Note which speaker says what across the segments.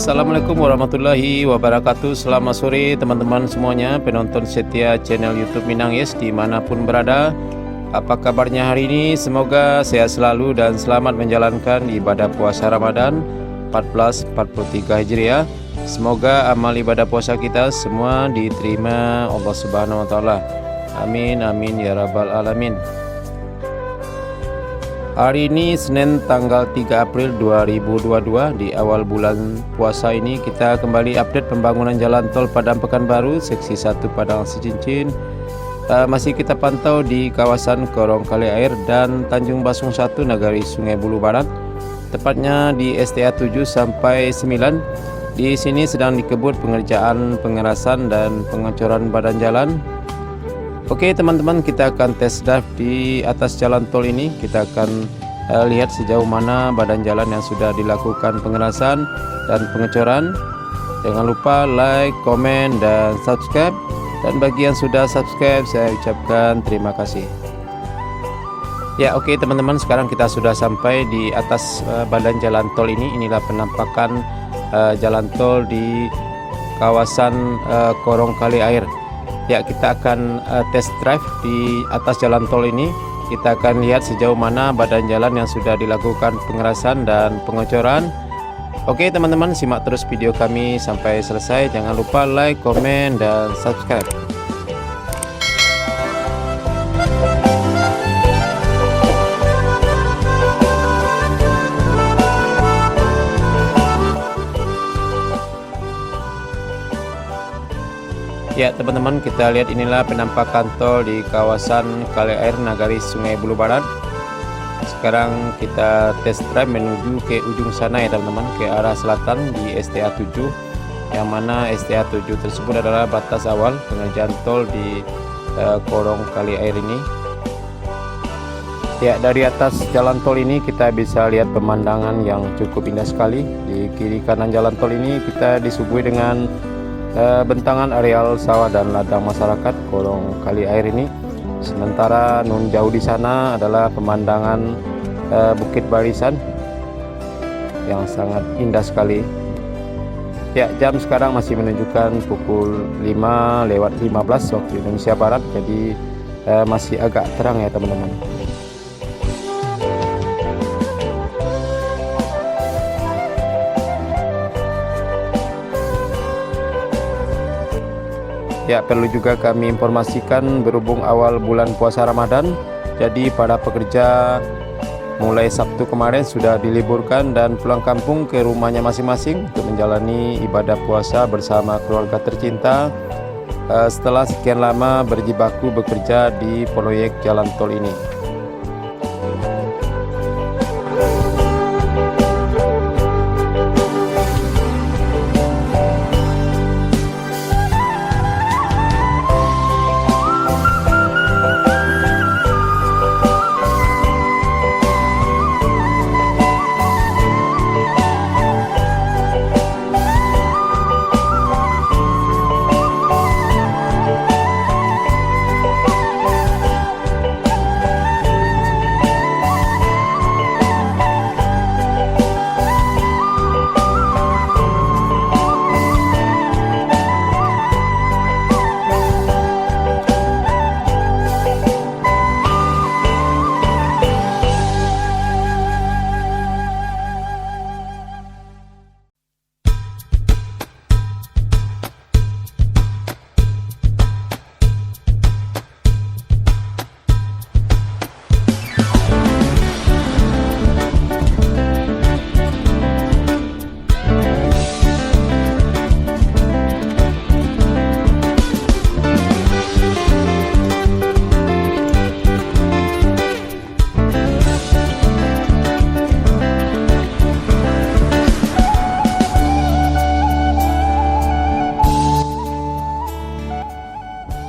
Speaker 1: Assalamualaikum warahmatullahi wabarakatuh. Selamat sore teman-teman semuanya, penonton setia channel YouTube Minang Yes dimanapun berada. Apa kabarnya hari ini? Semoga sehat selalu dan selamat menjalankan ibadah puasa Ramadan 1443 Hijriah. Semoga amal ibadah puasa kita semua diterima Allah Subhanahu wa taala. Amin amin ya rabbal alamin. Hari ini Senin tanggal 3 April 2022. Di awal bulan puasa ini kita kembali update pembangunan jalan tol Padang Pekanbaru seksi 1 Padang Sicincin. Masih kita pantau di kawasan Korong Kali Air dan Tanjung Basung 1 Nagari Sungai Bulu Barat, tepatnya di STA 7 sampai 9. Di sini sedang dikebut pengerjaan pengerasan dan pengecoran badan jalan. Oke teman-teman, kita akan test drive di atas jalan tol ini. Kita akan lihat sejauh mana badan jalan yang sudah dilakukan pengerasan dan pengecoran. Jangan lupa like, komen, dan subscribe. Dan bagi yang sudah subscribe, saya ucapkan terima kasih. Ya oke teman-teman, sekarang kita sudah sampai di atas badan jalan tol ini. Inilah penampakan jalan tol di kawasan Korong Kali Air. Ya, kita akan test drive di atas jalan tol ini. Kita akan lihat sejauh mana badan jalan yang sudah dilakukan pengerasan dan pengecoran. Oke teman-teman, simak terus video kami sampai selesai. Jangan lupa like, komen, dan subscribe. Ya teman-teman, kita lihat inilah penampakan tol di kawasan Kali Air Nagari Sungai Bulu Barat. Sekarang kita test drive menuju ke ujung sana ya teman-teman, ke arah selatan di STA 7, yang mana STA 7 tersebut adalah batas awal pengerjaan tol di Korong Kali Air ini. Ya, dari atas jalan tol ini kita bisa lihat pemandangan yang cukup indah sekali. Di kiri kanan jalan tol ini kita disuguhi dengan bentangan areal sawah dan ladang masyarakat Korong Kali Air ini. Sementara nun jauh di sana adalah pemandangan Bukit Barisan yang sangat indah sekali. Ya, jam sekarang masih menunjukkan pukul 5:15 waktu Indonesia Barat, jadi masih agak terang ya teman-teman. Ya, perlu juga kami informasikan berhubung awal bulan puasa Ramadan, jadi para pekerja mulai Sabtu kemarin sudah diliburkan dan pulang kampung ke rumahnya masing-masing untuk menjalani ibadah puasa bersama keluarga tercinta setelah sekian lama berjibaku bekerja di proyek jalan tol ini.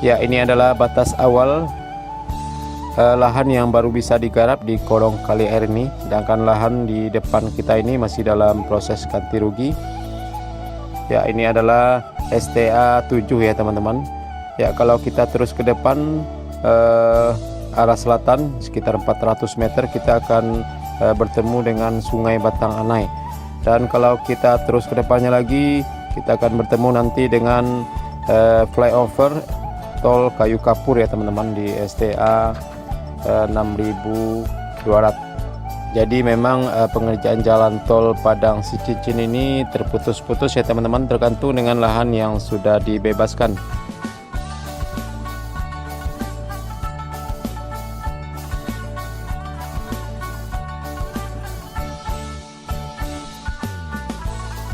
Speaker 1: Ya, ini adalah batas awal lahan yang baru bisa digarap di Korong Kali Air ini. Sedangkan lahan di depan kita ini masih dalam proses ganti rugi. Ya, ini adalah STA 7 ya teman-teman. Ya, kalau kita terus ke depan arah selatan sekitar 400 meter kita akan bertemu dengan Sungai Batang Anai. Dan kalau kita terus ke depannya lagi, kita akan bertemu nanti dengan flyover tol Kayu Kapur ya teman-teman, di STA 6200. Jadi memang pengerjaan jalan tol Padang Sicincin ini terputus-putus ya teman-teman, tergantung dengan lahan yang sudah dibebaskan.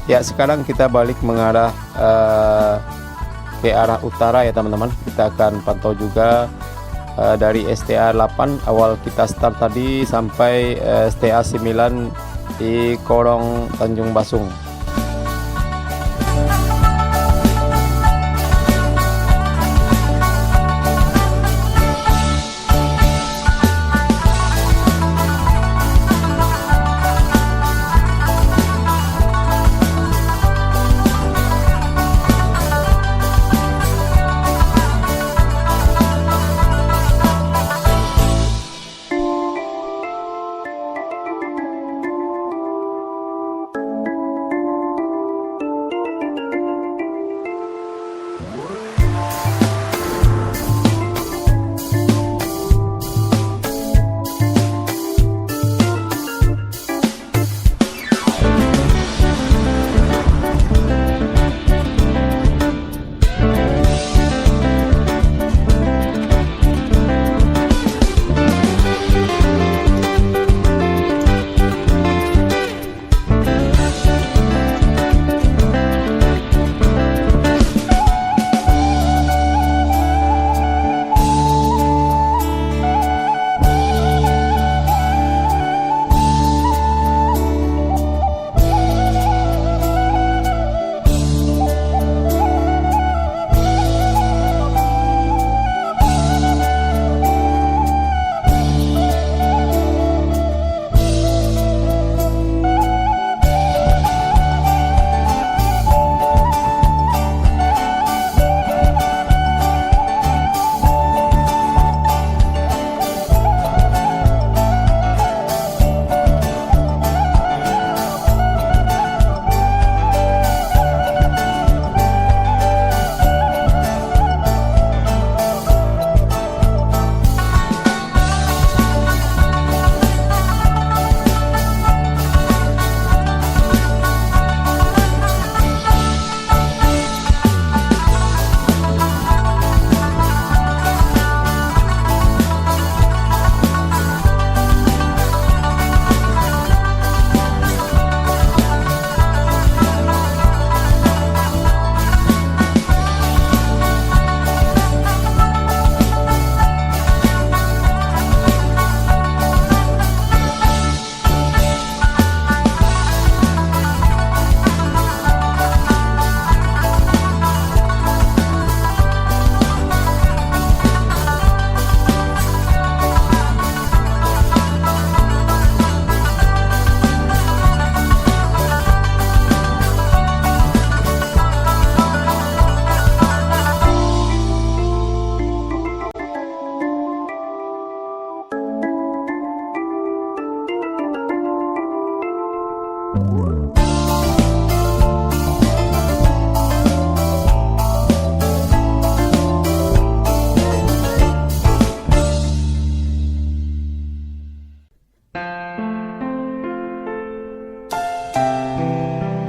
Speaker 1: Ya, sekarang kita balik mengarah ke arah utara ya teman-teman. Kita akan pantau juga dari STA 8 awal kita start tadi sampai STA 9 di Korong Tanjung Basung.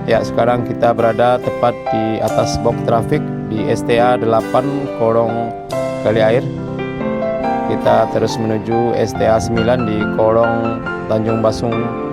Speaker 1: Ya, sekarang kita berada tepat di atas box trafik di STA 8 Korong Kaliair. Kita terus menuju STA 9 di Korong Tanjung Basung